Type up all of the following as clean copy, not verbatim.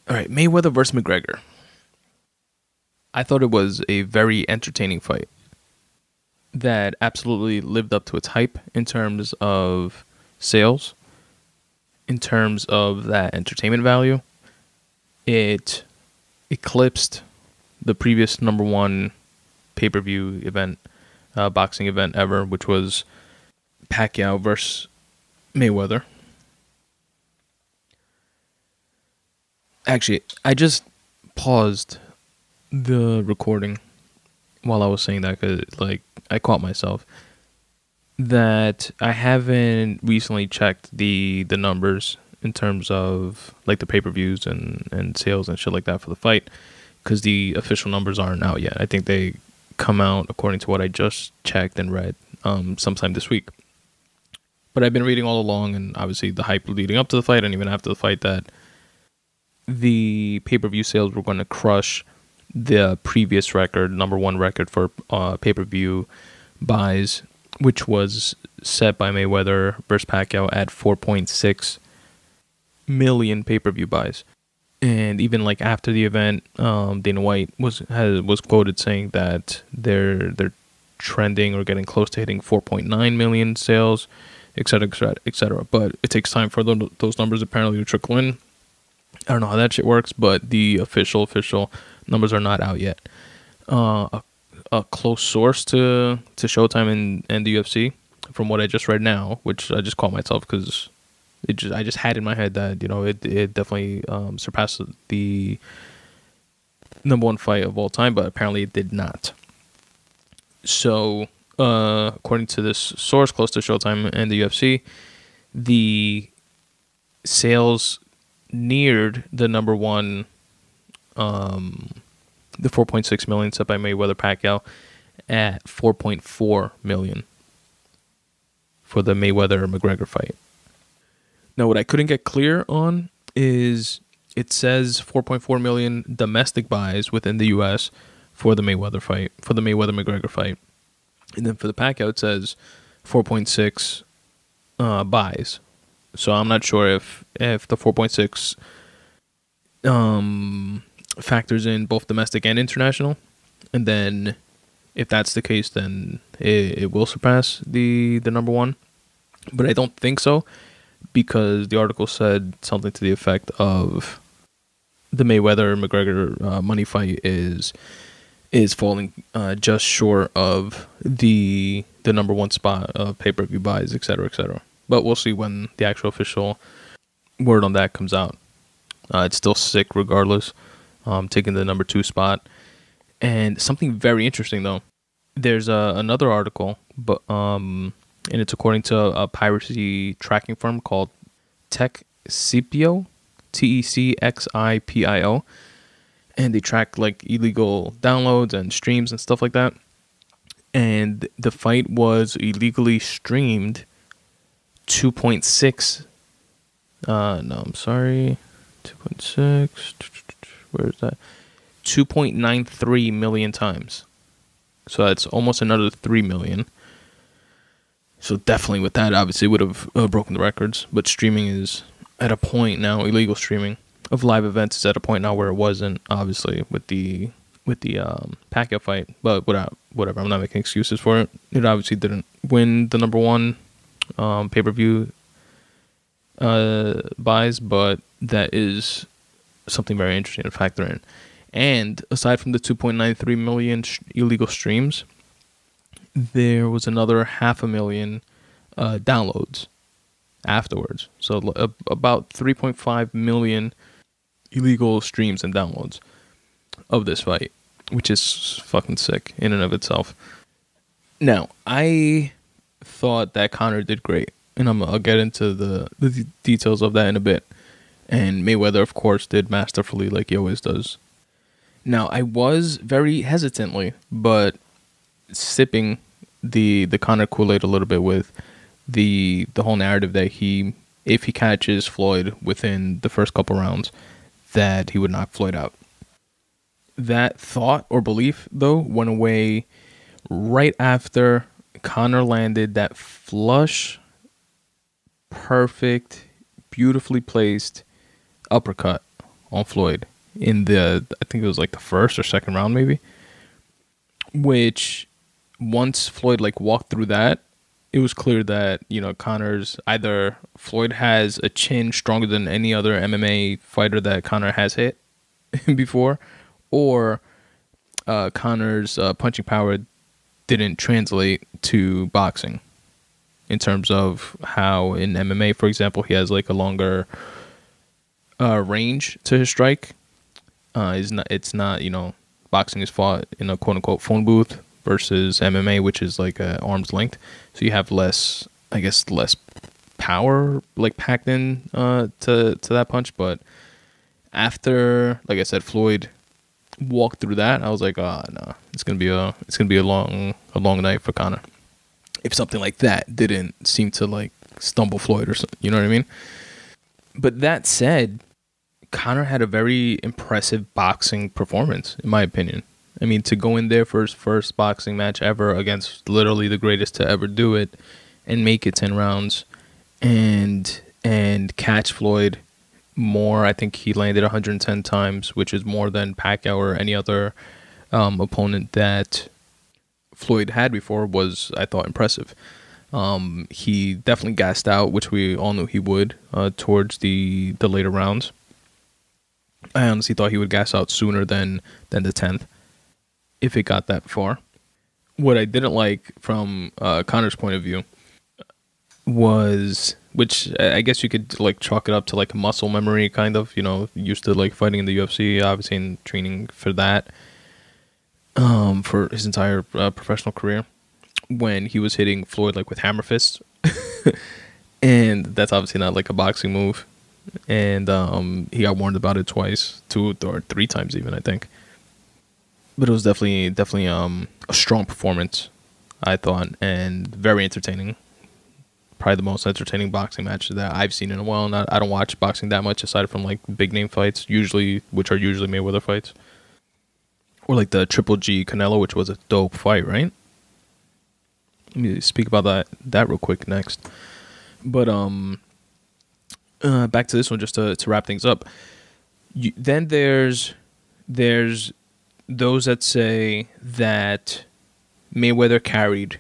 All right, Mayweather versus McGregor. I thought it was a very entertaining fight that absolutely lived up to its hype in terms of sales, in terms of that entertainment value. It eclipsed the previous number one pay-per-view event, boxing event ever, which was Pacquiao versus Mayweather. Actually, I just paused the recording while I was saying that because, I caught myself that I haven't recently checked the numbers in terms of, the pay-per-views and sales and shit like that for the fight, because the official numbers aren't out yet. I think they come out, according to what I just checked and read, sometime this week. But I've been reading all along, and obviously the hype leading up to the fight and even after the fight, that the pay-per-view sales were going to crush the previous record, number one record for pay-per-view buys, which was set by Mayweather versus Pacquiao at 4.6 million pay-per-view buys. And even after the event, Dana White was quoted saying that they're trending or getting close to hitting 4.9 million sales, etc., etc. But it takes time for those numbers apparently to trickle in. I don't know how that shit works, but the official numbers are not out yet. A close source to Showtime and the UFC, from what I just read now, which I just caught myself because I just had in my head that it definitely surpassed the number one fight of all time, but apparently it did not. So according to this source close to Showtime and the UFC, the sales neared the number one, the 4.6 million set by Mayweather Pacquiao at 4.4 million for the Mayweather McGregor fight. Now, what I couldn't get clear on is it says 4.4 million domestic buys within the U.S. for the Mayweather fight, for the Mayweather McGregor fight, and then for the Pacquiao it says 4.6 buys. So I'm not sure if the 4.6 factors in both domestic and international, and then if that's the case, then it will surpass the number one. But I don't think so, because the article said something to the effect of the Mayweather McGregor money fight is falling just short of the number one spot of pay-per-view buys, etc., etc. But we'll see when the actual official word on that comes out. It's still sick regardless, taking the number two spot. And something very interesting, though. There's another article, but and it's according to a piracy tracking firm called TechCipio, TechCipio. And they track illegal downloads and streams and stuff like that. And the fight was illegally streamed 2.6 where is that? 2.93 million times. So that's almost another 3 million. So definitely with that, obviously would have broken the records. But streaming is at a point now, illegal streaming of live events is at a point now where it wasn't, obviously, with the Pacquiao fight. But whatever, I'm not making excuses for it. It obviously didn't win the number one pay-per-view buys, but that is something very interesting to factor in. And aside from the 2.93 million illegal streams, there was another 500,000 downloads afterwards. So about 3.5 million illegal streams and downloads of this fight, which is fucking sick in and of itself. Now, I thought that Conor did great, and I'll get into the details of that in a bit. And Mayweather, of course, did masterfully like he always does. Now, I was very hesitantly, but sipping the Conor Kool-Aid a little bit with the whole narrative that if he catches Floyd within the first couple rounds, that he would knock Floyd out. That thought or belief, though, went away right after Conor landed that flush, perfect, beautifully placed uppercut on Floyd in I think it was like the first or second round maybe, which once Floyd like walked through that, it was clear that, Conor's either Floyd has a chin stronger than any other MMA fighter that Conor has hit before, or Conor's punching power didn't translate to boxing in terms of how in MMA, for example, he has like a longer range to his strike. It's not, boxing is fought in a quote unquote phone booth versus MMA, which is like a arm's length. So you have less power like packed in to that punch. But after, like I said, Floyd walked through that, I was like, oh no, it's gonna be a long night for Conor. If something like that didn't seem to like stumble Floyd or something, you know what I mean? But that said, Conor had a very impressive boxing performance, in my opinion. I mean, to go in there for his first boxing match ever against literally the greatest to ever do it and make it 10 rounds and catch Floyd more. I think he landed 110 times, which is more than Pacquiao or any other opponent that Floyd had before, was, I thought, impressive. He definitely gassed out, which we all knew he would, towards the later rounds. I honestly thought he would gas out sooner than the 10th, if it got that far. What I didn't like from Conor's point of view was, which I guess you could like chalk it up to like a muscle memory, kind of, used to like fighting in the UFC, obviously, and training for that for his entire professional career, when he was hitting Floyd like with hammer fists. And that's obviously not like a boxing move. And he got warned about it twice, 2 or 3 times even, I think. But it was definitely a strong performance, I thought, and very entertaining. Probably the most entertaining boxing match that I've seen in a while. I don't watch boxing that much aside from like big name fights, which are usually Mayweather fights, or like the Triple G Canelo, which was a dope fight, right? Let me speak about that real quick next. But back to this one, just to wrap things up. Then there's those that say that Mayweather carried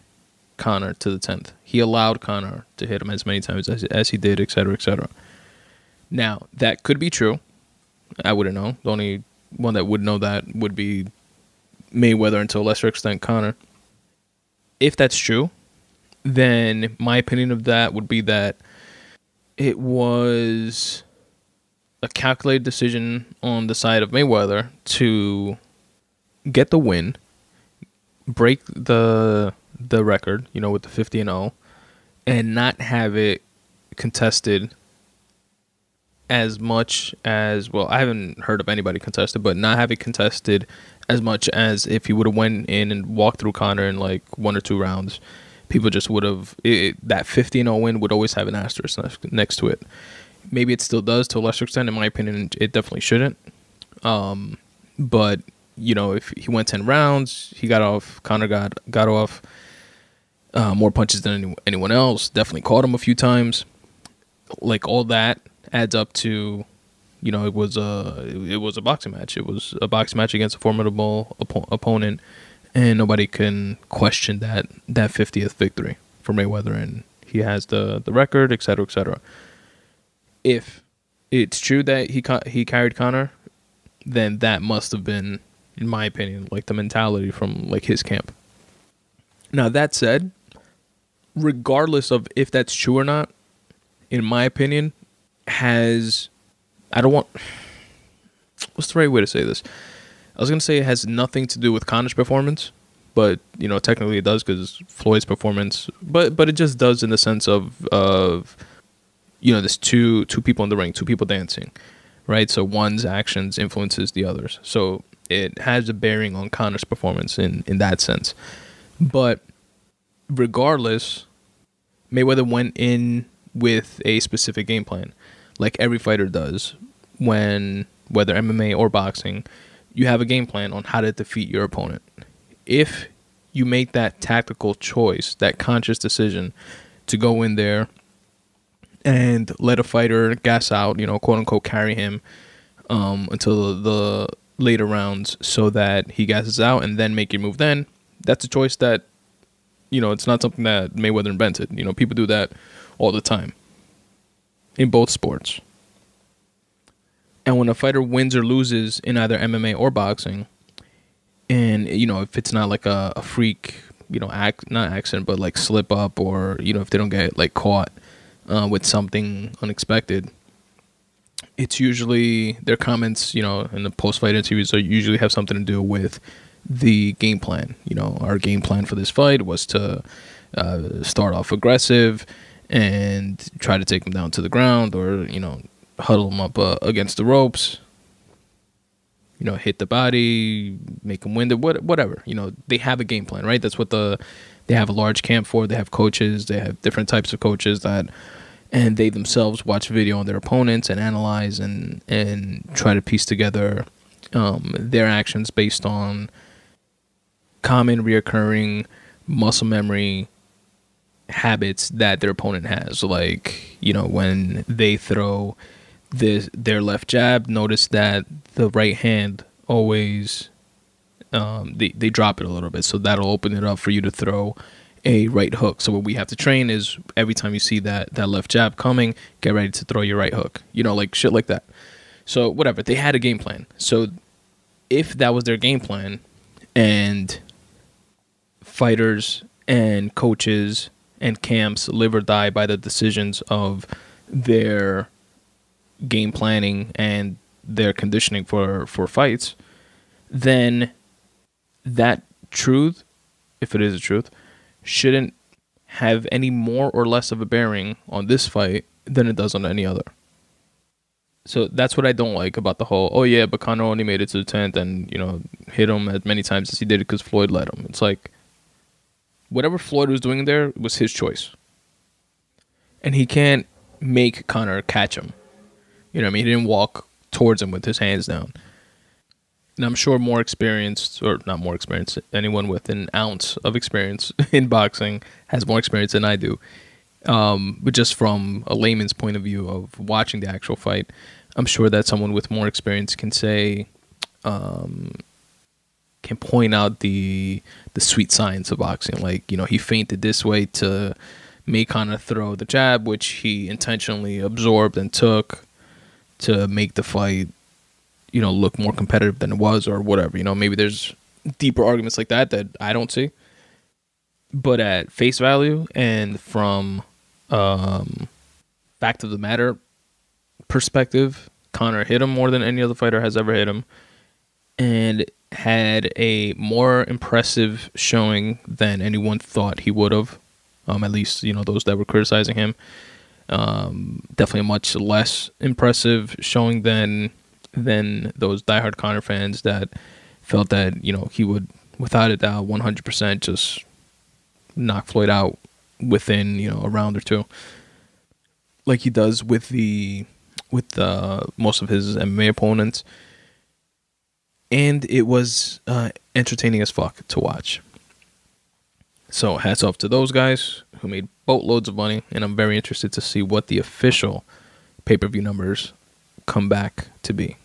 Conor to the 10th. He allowed Conor to hit him as many times as he did, etc., etc. Now, that could be true. I wouldn't know. The only one that would know that would be Mayweather, and to a lesser extent Conor. If that's true, then my opinion of that would be that it was a calculated decision on the side of Mayweather to get the win, break the record, with the 50-0, and not have it contested as much as, well, I haven't heard of anybody contested, but not have it contested as much as if he would have went in and walked through Conor in like 1 or 2 rounds. People just would have, that 50-0 win would always have an asterisk next to it. Maybe it still does to a lesser extent. In my opinion, it definitely shouldn't. But, if he went 10 rounds, he got off, Conor got off more punches than anyone else, definitely caught him a few times. Like, all that adds up to, it was a boxing match. It was a boxing match against a formidable opponent. And nobody can question that 50th victory for Mayweather, and he has the record, etc., etc. If it's true that he carried Conor, then that must have been, in my opinion, like the mentality from like his camp. Now, that said, regardless of if that's true or not, in my opinion, what's the right way to say this? I was going to say it has nothing to do with Conor's performance, but, technically it does, because Floyd's performance, but it just does in the sense of there's two people in the ring, 2 people dancing, right? So one's actions influences the others. So it has a bearing on Conor's performance in that sense. But regardless, Mayweather went in with a specific game plan, like every fighter does, whether MMA or boxing. You have a game plan on how to defeat your opponent. If you make that tactical choice, that conscious decision to go in there and let a fighter gas out, quote unquote, carry him, until the later rounds so that he gasses out and then make your move then. That's a choice that, it's not something that Mayweather invented. People do that all the time in both sports. And when a fighter wins or loses in either MMA or boxing, and, if it's not like a freak, not accident, but like slip up, or, if they don't get like caught with something unexpected, it's usually their comments, in the post-fight interviews usually have something to do with the game plan. Our game plan for this fight was to start off aggressive and try to take them down to the ground, or, huddle them up against the ropes, hit the body, make them winded, whatever. They have a game plan, right? That's what they have a large camp for. They have coaches. They have different types of coaches and they themselves watch video on their opponents and analyze and try to piece together their actions based on common reoccurring muscle memory habits that their opponent has. Like, when they throw their left jab, notice that the right hand always they drop it a little bit, so that'll open it up for you to throw a right hook. So what we have to train is every time you see that left jab coming, get ready to throw your right hook, like shit like that. So whatever, they had a game plan. So if that was their game plan, and fighters and coaches and camps live or die by the decisions of their game planning and their conditioning for fights, then that truth, if it is a truth, shouldn't have any more or less of a bearing on this fight than it does on any other. So that's what I don't like about the whole, oh yeah, but Conor only made it to the 10th and, hit him as many times as he did because Floyd let him. It's like, whatever Floyd was doing there was his choice. And he can't make Conor catch him. He didn't walk towards him with his hands down. And I'm sure more experienced, or not more experienced, anyone with an ounce of experience in boxing has more experience than I do. But just from a layman's point of view of watching the actual fight, I'm sure that someone with more experience can say, can point out the sweet science of boxing. Like, he feinted this way to make Conor throw the jab, which he intentionally absorbed and took to make the fight, look more competitive than it was, or whatever. Maybe there's deeper arguments like that I don't see. But at face value and from fact of the matter perspective, Conor hit him more than any other fighter has ever hit him, and had a more impressive showing than anyone thought he would have. At least, those that were criticizing him. Definitely a much less impressive showing than those diehard Conor fans that felt that, he would, without a doubt, 100% just knock Floyd out within, a round or two, like he does with most of his MMA opponents. And it was entertaining as fuck to watch. So hats off to those guys who made boatloads of money, and I'm very interested to see what the official pay-per-view numbers come back to be.